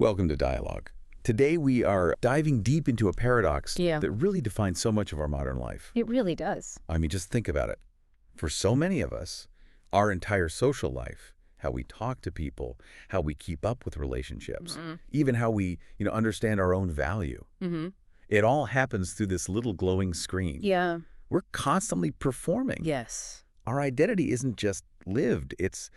Welcome to Dialogue. Today we are diving deep into a paradox Yeah. that really defines so much of our modern life. It really does. I mean, just think about it. For so many of us, our entire social life, how we talk to people, how we keep up with relationships, even how we, understand our own value. It all happens through this little glowing screen. Yeah. We're constantly performing. Yes. Our identity isn't just lived. It's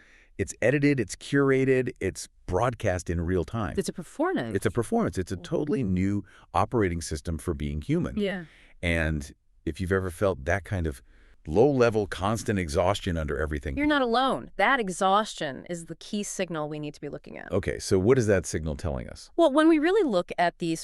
edited, it's curated, it's broadcast in real time. It's a performance. It's a performance. It's a totally new operating system for being human. Yeah. And if you've ever felt that kind of low-level, constant exhaustion under everything. You're not alone. That exhaustion is the key signal we need to be looking at. Okay, so what is that signal telling us? Well, when we really look at the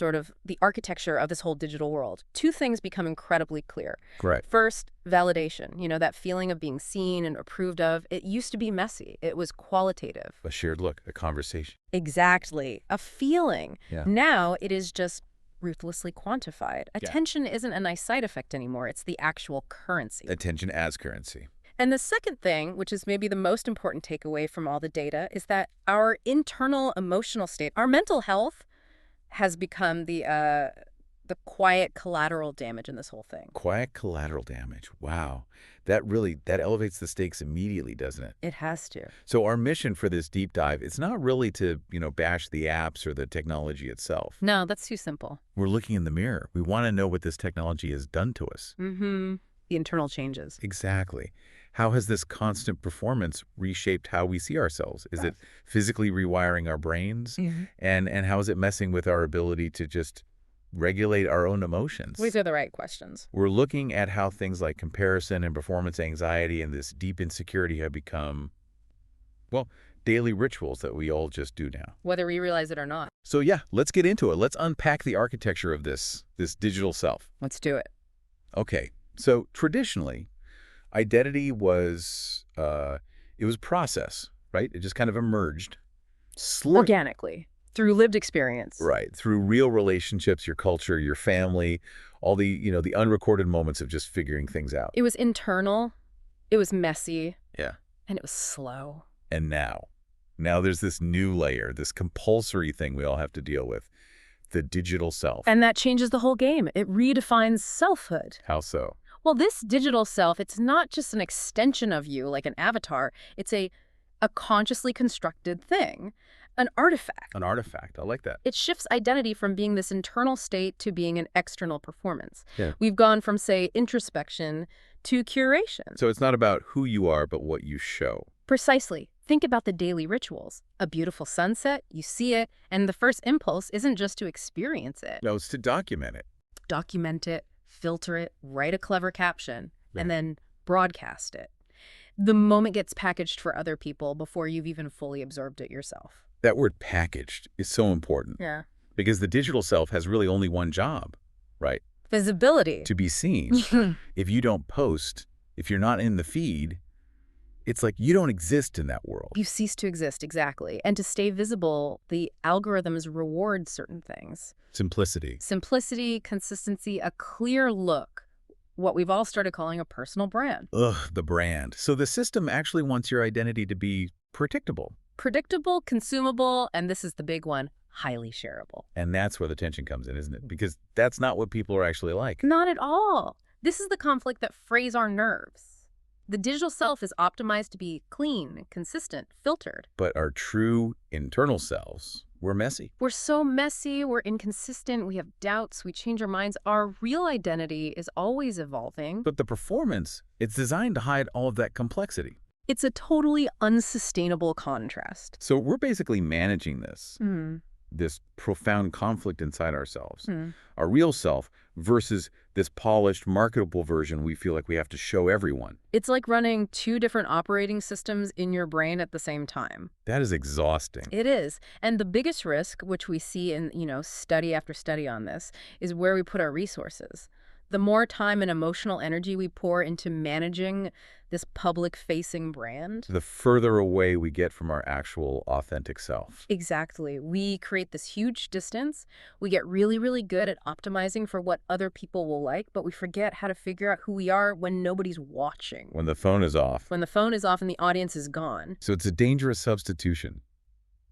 architecture of this whole digital world, two things become incredibly clear. Correct. First, validation. That feeling of being seen and approved of. It used to be messy. It was qualitative. A shared look, a conversation. Exactly. A feeling. Yeah. Now it is just ruthlessly quantified. Attention isn't a nice side effect anymore. It's the actual currency. Attention as currency. And the second thing, which is maybe the most important takeaway from all the data, is that our internal emotional state, our mental health, has become the quiet collateral damage in this whole thing. Quiet collateral damage. Wow. That elevates the stakes immediately, doesn't it? It has to. So our mission for this deep dive, it's not really to, bash the apps or the technology itself. No, that's too simple. We're looking in the mirror. We want to know what this technology has done to us. The internal changes. Exactly. How has this constant performance reshaped how we see ourselves? Is it physically rewiring our brains? And how is it messing with our ability to just regulate our own emotions? These are the right questions. We're looking at how things like comparison and performance anxiety and this deep insecurity have become, well, daily rituals that we all just do now. Whether we realize it or not. So yeah, let's get into it. Let's unpack the architecture of this digital self. Let's do it. Okay, so traditionally, identity was, it was process, right? It just kind of emerged. Organically. Through lived experience. Right. Through real relationships, your culture, your family, all the, the unrecorded moments of just figuring things out. It was internal. It was messy. Yeah. And it was slow. And now there's this new layer, this compulsory thing we all have to deal with, the digital self. And that changes the whole game. It redefines selfhood. How so? Well, this digital self, it's not just an extension of you like an avatar. It's a consciously constructed thing. An artifact. An artifact. I like that. It shifts identity from being this internal state to being an external performance. Yeah. We've gone from, say, introspection to curation. So it's not about who you are, but what you show. Precisely. Think about the daily rituals. A beautiful sunset, you see it, and the first impulse isn't just to experience it. No, it's to document it. Document it, filter it, write a clever caption, and then broadcast it. The moment gets packaged for other people before you've even fully absorbed it yourself. That word packaged is so important. Yeah. Because the digital self has really only one job, right? Visibility. To be seen. If you don't post, if you're not in the feed, it's like you don't exist in that world. You cease to exist, exactly. And to stay visible, the algorithms reward certain things. Simplicity. Simplicity, consistency, a clear look. What we've all started calling a personal brand. Ugh, the brand. So the system actually wants your identity to be predictable. Predictable, consumable, and this is the big one, highly shareable. And that's where the tension comes in, isn't it? Because that's not what people are actually like. Not at all. This is the conflict that frays our nerves. The digital self is optimized to be clean, consistent, filtered. But our true internal selves, we're messy. We're so messy, we're inconsistent, we have doubts, we change our minds. Our real identity is always evolving. But the performance, it's designed to hide all of that complexity. It's a totally unsustainable contrast. So we're basically managing this profound conflict inside ourselves, our real self versus this polished, marketable version we feel like we have to show everyone. It's like running two different operating systems in your brain at the same time. That is exhausting. It is. And the biggest risk, which we see in, study after study on this, is where we put our resources. The more time and emotional energy we pour into managing this public-facing brand, the further away we get from our actual authentic self. Exactly. We create this huge distance. We get really, really good at optimizing for what other people will like, but we forget how to figure out who we are when nobody's watching. When the phone is off. When the phone is off and the audience is gone. So it's a dangerous substitution.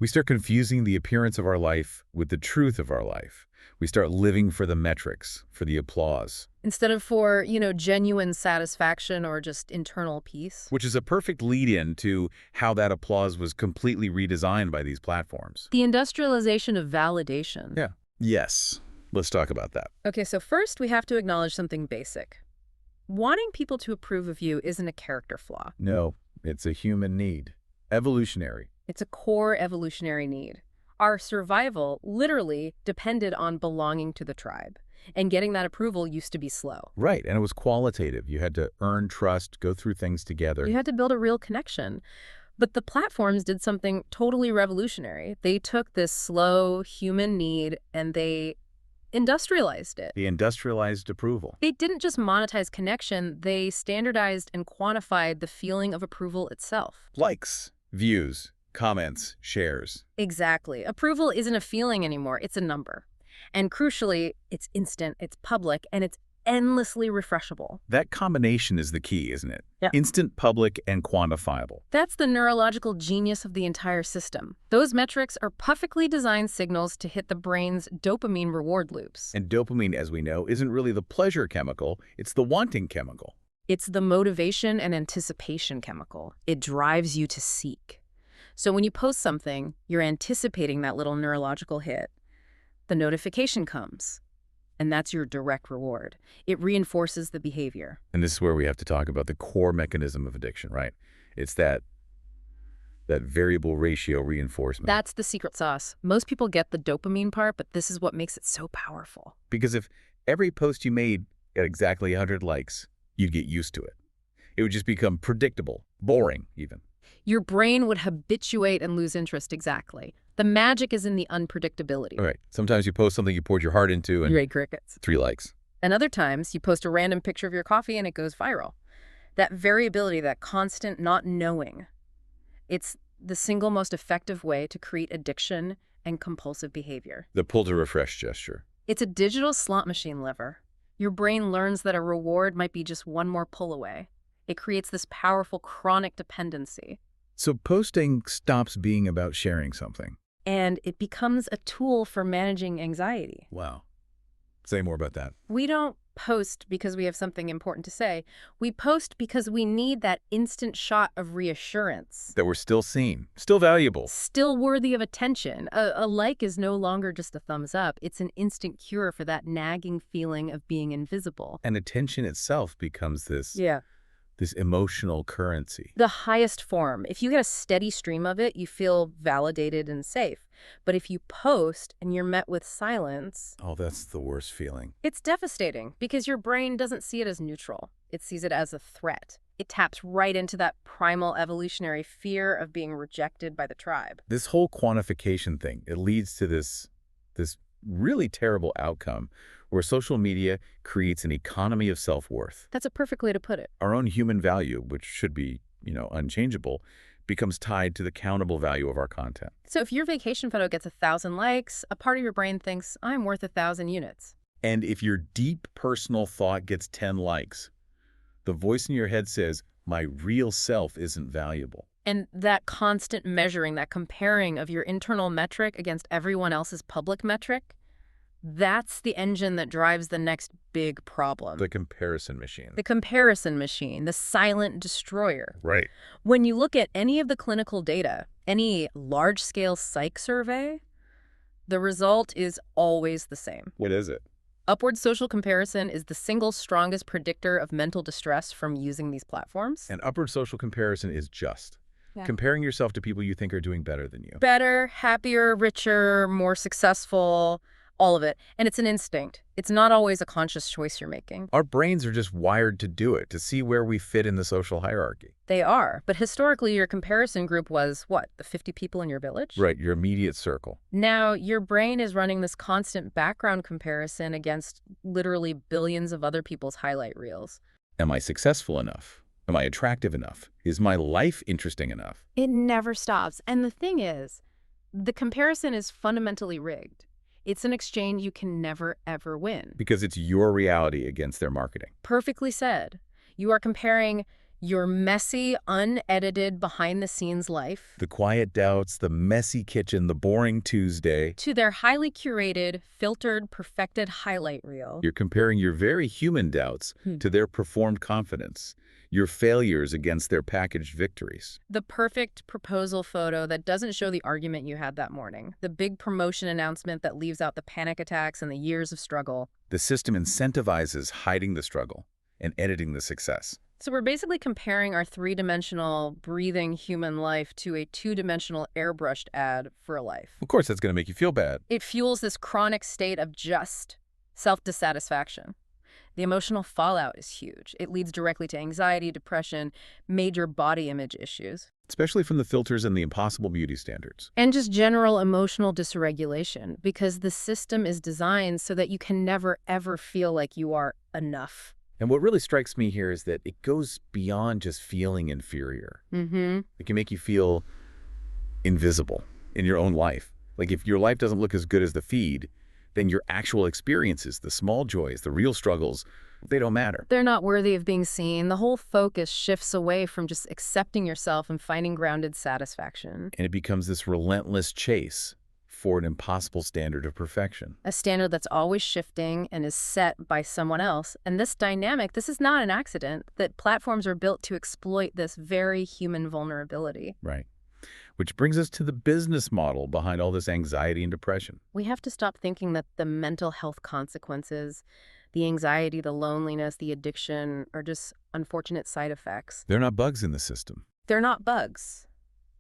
We start confusing the appearance of our life with the truth of our life. We start living for the metrics, for the applause. Instead of for, genuine satisfaction or just internal peace. Which is a perfect lead-in to how that applause was completely redesigned by these platforms. The industrialization of validation. Yeah. Yes. Let's talk about that. Okay, so first we have to acknowledge something basic. Wanting people to approve of you isn't a character flaw. No, it's a human need. Evolutionary. It's a core evolutionary need. Our survival literally depended on belonging to the tribe. And getting that approval used to be slow. Right, and it was qualitative. You had to earn trust, go through things together. You had to build a real connection. But the platforms did something totally revolutionary. They took this slow human need and they industrialized it. The industrialized approval. They didn't just monetize connection, they standardized and quantified the feeling of approval itself. Likes, views, comments, shares. Exactly. Approval isn't a feeling anymore, it's a number. And crucially, it's instant, it's public, and it's endlessly refreshable. That combination is the key, isn't it? Yeah. Instant, public, and quantifiable. That's the neurological genius of the entire system. Those metrics are perfectly designed signals to hit the brain's dopamine reward loops. And dopamine, as we know, isn't really the pleasure chemical, it's the wanting chemical. It's the motivation and anticipation chemical. It drives you to seek. So when you post something, you're anticipating that little neurological hit. The notification comes. And that's your direct reward. It reinforces the behavior. And this is where we have to talk about the core mechanism of addiction, right? It's that variable ratio reinforcement. That's the secret sauce. Most people get the dopamine part, but this is what makes it so powerful. Because if every post you made got exactly 100 likes, you'd get used to it. It would just become predictable, boring even. Your brain would habituate and lose interest exactly. The magic is in the unpredictability. All right. Sometimes you post something you poured your heart into and You ate crickets. 3 likes. And other times, you post a random picture of your coffee and it goes viral. That variability, that constant not knowing, it's the single most effective way to create addiction and compulsive behavior. The pull to refresh gesture. It's a digital slot machine lever. Your brain learns that a reward might be just one more pull away. It creates this powerful chronic dependency. So posting stops being about sharing something. And it becomes a tool for managing anxiety. Wow. Say more about that. We don't post because we have something important to say. We post because we need that instant shot of reassurance. That we're still seen, still valuable. Still worthy of attention. A like is no longer just a thumbs up. It's an instant cure for that nagging feeling of being invisible. And attention itself becomes this emotional currency. The highest form. If you get a steady stream of it, you feel validated and safe. But if you post and you're met with silence... Oh, that's the worst feeling. It's devastating because your brain doesn't see it as neutral. It sees it as a threat. It taps right into that primal evolutionary fear of being rejected by the tribe. This whole quantification thing, it leads to this really terrible outcome where social media creates an economy of self-worth. That's a perfect way to put it. Our own human value, which should be, unchangeable, becomes tied to the countable value of our content. So if your vacation photo gets 1,000 likes, a part of your brain thinks, I'm worth 1,000 units. And if your deep personal thought gets 10 likes, the voice in your head says, my real self isn't valuable. And that constant measuring, that comparing of your internal metric against everyone else's public metric, that's the engine that drives the next big problem. The comparison machine. The comparison machine, the silent destroyer. Right. When you look at any of the clinical data, any large-scale psych survey, the result is always the same. What is it? Upward social comparison is the single strongest predictor of mental distress from using these platforms. And upward social comparison is just Yeah. comparing yourself to people you think are doing better than you. Better, happier, richer, more successful, all of it. And it's an instinct. It's not always a conscious choice you're making. Our brains are just wired to do it, to see where we fit in the social hierarchy. They are. But historically, your comparison group was, what, the 50 people in your village? Right, your immediate circle. Now, your brain is running this constant background comparison against literally billions of other people's highlight reels. Am I successful enough? Am I attractive enough? Is my life interesting enough? It never stops. And the thing is, the comparison is fundamentally rigged. It's an exchange you can never, ever win. Because it's your reality against their marketing. Perfectly said. You are comparing Your messy, unedited, behind-the-scenes life The quiet doubts, the messy kitchen, the boring Tuesday. to their highly curated, filtered, perfected highlight reel. You're comparing your very human doubts to their performed confidence, your failures against their packaged victories. The perfect proposal photo that doesn't show the argument you had that morning. The big promotion announcement that leaves out the panic attacks and the years of struggle. The system incentivizes hiding the struggle and editing the success. So we're basically comparing our three-dimensional, breathing human life to a two-dimensional airbrushed ad for a life. Of course, that's going to make you feel bad. It fuels this chronic state of just self-dissatisfaction. The emotional fallout is huge. It leads directly to anxiety, depression, major body image issues. Especially from the filters and the impossible beauty standards. And just general emotional dysregulation, because the system is designed so that you can never, ever feel like you are enough. And what really strikes me here is that it goes beyond just feeling inferior. It can make you feel invisible in your own life. Like if your life doesn't look as good as the feed, then your actual experiences, the small joys, the real struggles, they don't matter. They're not worthy of being seen. The whole focus shifts away from just accepting yourself and finding grounded satisfaction. And it becomes this relentless chase for an impossible standard of perfection. A standard that's always shifting and is set by someone else. And this dynamic, this is not an accident, that platforms are built to exploit this very human vulnerability. Right. Which brings us to the business model behind all this anxiety and depression. We have to stop thinking that the mental health consequences, the anxiety, the loneliness, the addiction, are just unfortunate side effects. They're not bugs in the system. They're not bugs.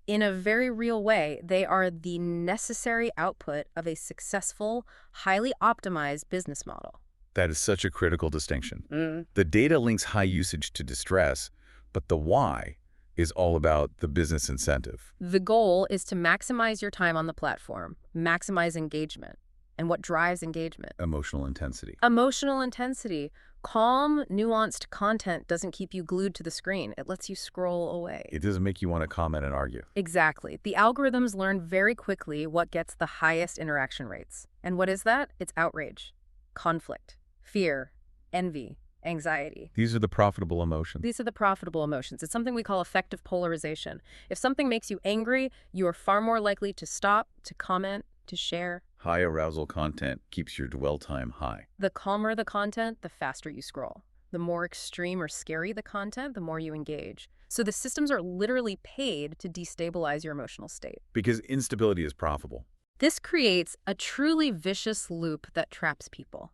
In a very real way, they are the necessary output of a successful, highly optimized business model. That is such a critical distinction. The data links high usage to distress, but the why is all about the business incentive. The goal is to maximize your time on the platform, maximize engagement. And what drives engagement? Emotional intensity. Emotional intensity. Calm, nuanced content doesn't keep you glued to the screen. It lets you scroll away. It doesn't make you want to comment and argue. Exactly. The algorithms learn very quickly what gets the highest interaction rates. And what is that? It's outrage, conflict, fear, envy, anxiety. These are the profitable emotions. These are the profitable emotions. It's something we call affective polarization. If something makes you angry, you are far more likely to stop, to comment, to share. High arousal content keeps your dwell time high. The calmer the content, the faster you scroll. The more extreme or scary the content, the more you engage. So the systems are literally paid to destabilize your emotional state. Because instability is profitable. This creates a truly vicious loop that traps people.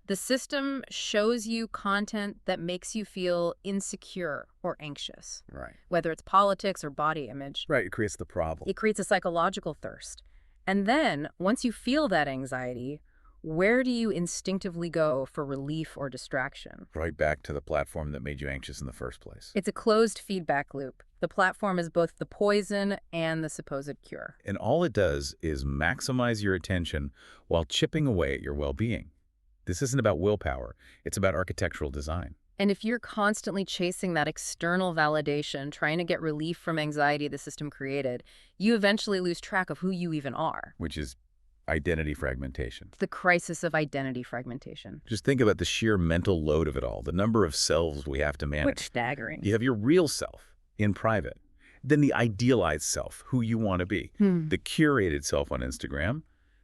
The system shows you content that makes you feel insecure or anxious. Right. Whether it's politics or body image. Right, it creates the problem. It creates a psychological thirst. And then, once you feel that anxiety, where do you instinctively go for relief or distraction? Right back to the platform that made you anxious in the first place. It's a closed feedback loop. The platform is both the poison and the supposed cure. And all it does is maximize your attention while chipping away at your well-being. This isn't about willpower. It's about architectural design. And if you're constantly chasing that external validation, trying to get relief from anxiety the system created, you eventually lose track of who you even are. Which is identity fragmentation. The crisis of identity fragmentation. Just think about the sheer mental load of it all, the number of selves we have to manage. Which staggering. You have your real self in private, then the idealized self, who you want to be, the curated self on Instagram,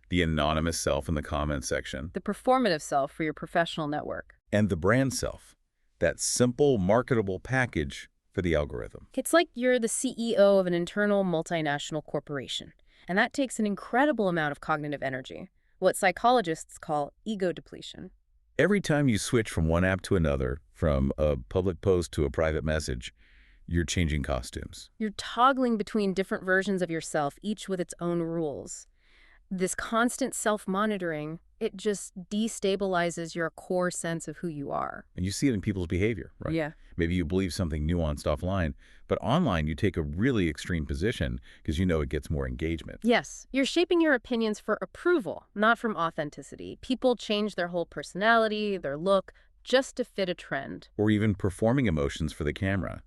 the anonymous self in the comments section, the performative self for your professional network, and the brand self, that simple, marketable package for the algorithm. It's like you're the CEO of an internal multinational corporation, and that takes an incredible amount of cognitive energy, what psychologists call ego depletion. Every time you switch from one app to another, from a public post to a private message, you're changing costumes. You're toggling between different versions of yourself, each with its own rules. This constant self-monitoring, it just destabilizes your core sense of who you are. And you see it in people's behavior, right? Yeah. Maybe you believe something nuanced offline, but online you take a really extreme position because you know it gets more engagement. Yes. You're shaping your opinions for approval, not from authenticity. People change their whole personality, their look, just to fit a trend. Or even performing emotions for the camera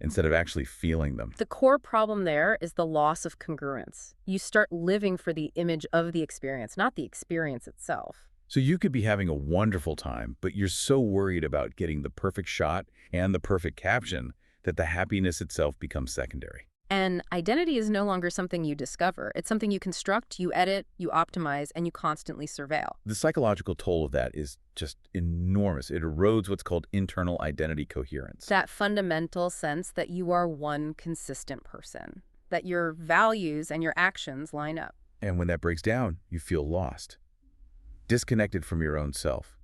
instead of actually feeling them. The core problem there is the loss of congruence. You start living for the image of the experience, not the experience itself. So you could be having a wonderful time, but you're so worried about getting the perfect shot and the perfect caption that the happiness itself becomes secondary. And identity is no longer something you discover. It's something you construct, you edit, you optimize, and you constantly surveil. The psychological toll of that is just enormous. It erodes what's called internal identity coherence. That fundamental sense that you are one consistent person, that your values and your actions line up. And when that breaks down, you feel lost, disconnected from your own self.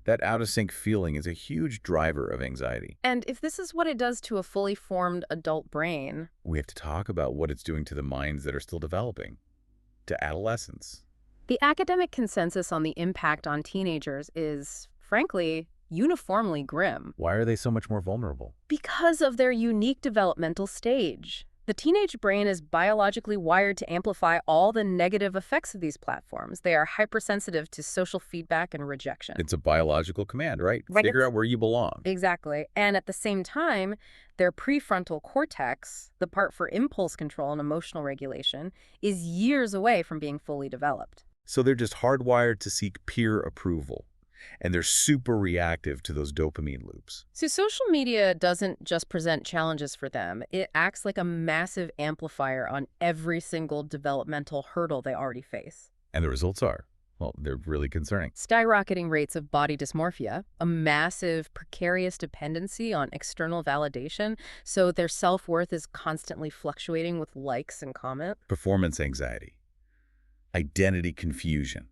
That out-of-sync feeling is a huge driver of anxiety. And if this is what it does to a fully formed adult brain, We have to talk about what it's doing to the minds that are still developing, to adolescents. the academic consensus on the impact on teenagers is, frankly, uniformly grim Why are they so much more vulnerable? because of their unique developmental stage. The teenage brain is biologically wired to amplify all the negative effects of these platforms. They are hypersensitive to social feedback and rejection. It's a biological command, right? Right, Figure it's- out where you belong. Exactly. And at the same time, their prefrontal cortex, the part for impulse control and emotional regulation, is years away from being fully developed. So they're just hardwired to seek peer approval. And they're super reactive to those dopamine loops. So social media doesn't just present challenges for them. It acts like a massive amplifier on every single developmental hurdle they already face. And the results are, well, they're really concerning. Skyrocketing rates of body dysmorphia, a massive precarious dependency on external validation, so their self-worth is constantly fluctuating with likes and comments. Performance anxiety, identity confusion,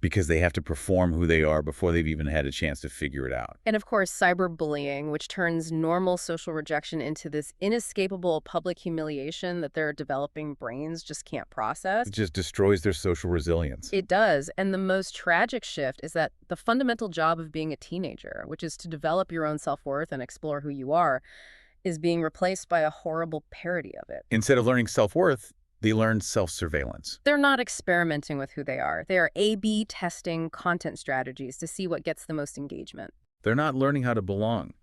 because they have to perform who they are before they've even had a chance to figure it out. And of course, cyberbullying, which turns normal social rejection into this inescapable public humiliation that their developing brains just can't process. It just destroys their social resilience. It does. And the most tragic shift is that the fundamental job of being a teenager, which is to develop your own self-worth and explore who you are, is being replaced by a horrible parody of it. Instead of learning self-worth, they learn self-surveillance. They're not experimenting with who they are. They are A/B testing content strategies to see what gets the most engagement. They're not learning how to belong.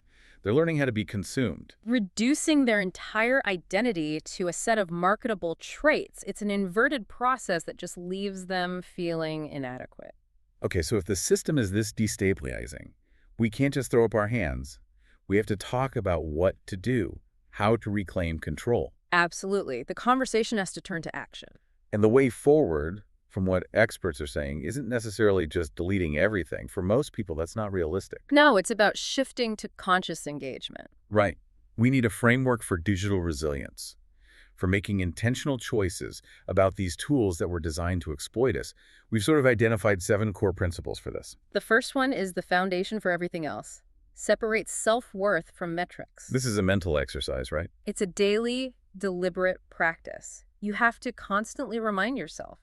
They're learning how to be consumed. Reducing their entire identity to a set of marketable traits. It's an inverted process that just leaves them feeling inadequate. Okay, so if the system is this destabilizing, we can't just throw up our hands. We have to talk about what to do, how to reclaim control. Absolutely. The conversation has to turn to action. And the way forward, from what experts are saying, isn't necessarily just deleting everything. For most people, that's not realistic. No, it's about shifting to conscious engagement. Right. We need a framework for digital resilience, for making intentional choices about these tools that were designed to exploit us. We've sort of identified 7 core principles for this. The first one is the foundation for everything else. Separate self-worth from metrics. This is a mental exercise, right? It's a daily, deliberate practice. You have to constantly remind yourself,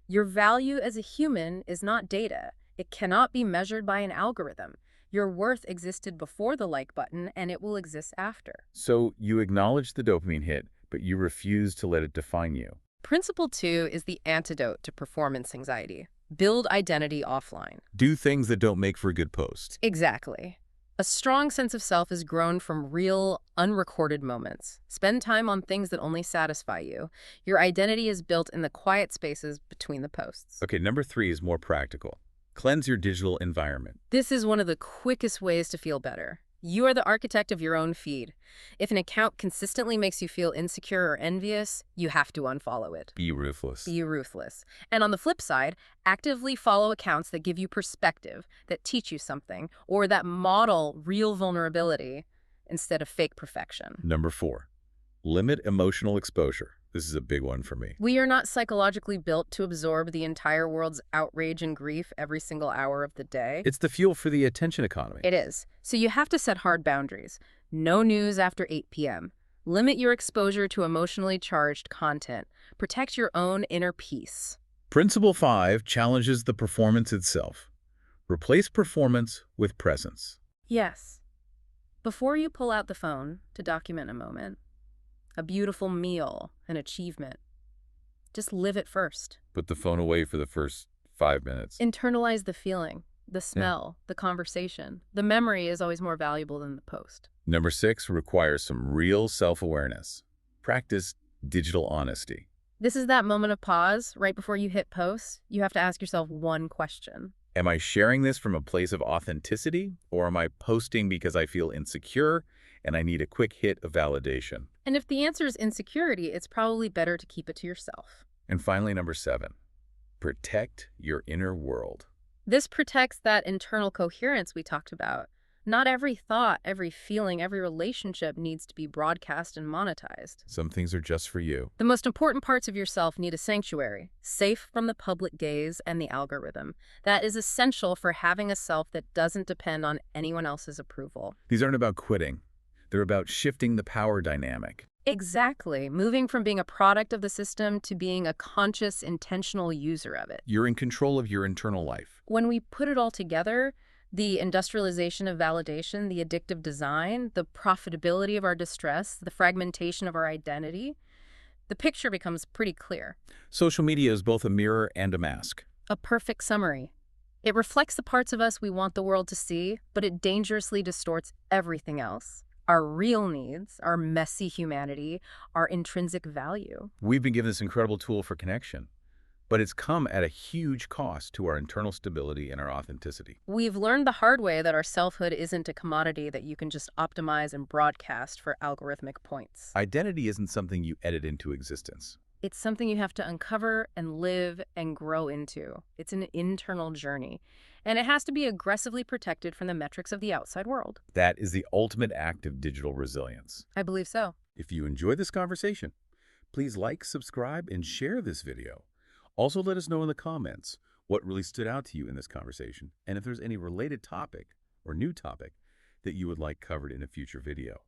your value as a human is not data. It cannot be measured by an algorithm. Your worth existed before the like button, and it will exist after. So you acknowledge the dopamine hit, but you refuse to let it define you. Principle 2 is the antidote to performance anxiety. Build identity offline. Do things that don't make for a good post. Exactly. A strong sense of self is grown from real, unrecorded moments. Spend time on things that only satisfy you. Your identity is built in the quiet spaces between the posts. Okay, number 3 is more practical. Cleanse your digital environment. This is one of the quickest ways to feel better. You are the architect of your own feed. If an account consistently makes you feel insecure or envious, you have to unfollow it. Be ruthless. Be ruthless. And on the flip side, actively follow accounts that give you perspective, that teach you something, or that model real vulnerability instead of fake perfection. Number 4, limit emotional exposure. This is a big one for me. We are not psychologically built to absorb the entire world's outrage and grief every single hour of the day. It's the fuel for the attention economy. It is. So you have to set hard boundaries. No news after 8 p.m. Limit your exposure to emotionally charged content. Protect your own inner peace. Principle 5 challenges the performance itself. Replace performance with presence. Yes. Before you pull out the phone to document a moment, a beautiful meal, an achievement, just live it first. Put the phone away for the first 5 minutes. Internalize the feeling, the smell, the conversation. The memory is always more valuable than the post. Number 6 requires some real self-awareness. Practice digital honesty. This is that moment of pause right before you hit post. You have to ask yourself one question. Am I sharing this from a place of authenticity, or am I posting because I feel insecure and I need a quick hit of validation? And if the answer is insecurity, it's probably better to keep it to yourself. And finally, number 7, protect your inner world. This protects that internal coherence we talked about. Not every thought, every feeling, every relationship needs to be broadcast and monetized. Some things are just for you. The most important parts of yourself need a sanctuary, safe from the public gaze and the algorithm. That is essential for having a self that doesn't depend on anyone else's approval. These aren't about quitting. They're about shifting the power dynamic. Exactly. Moving from being a product of the system to being a conscious, intentional user of it. You're in control of your internal life. When we put it all together, the industrialization of validation, the addictive design, the profitability of our distress, the fragmentation of our identity, the picture becomes pretty clear. Social media is both a mirror and a mask. A perfect summary. It reflects the parts of us we want the world to see, but it dangerously distorts everything else. Our real needs, our messy humanity, our intrinsic value. We've been given this incredible tool for connection, but it's come at a huge cost to our internal stability and our authenticity. We've learned the hard way that our selfhood isn't a commodity that you can just optimize and broadcast for algorithmic points. Identity isn't something you edit into existence. It's something you have to uncover and live and grow into. It's an internal journey, and it has to be aggressively protected from the metrics of the outside world. That is the ultimate act of digital resilience. I believe so. If you enjoyed this conversation, please like, subscribe, and share this video. Also, let us know in the comments what really stood out to you in this conversation, and if there's any related topic or new topic that you would like covered in a future video.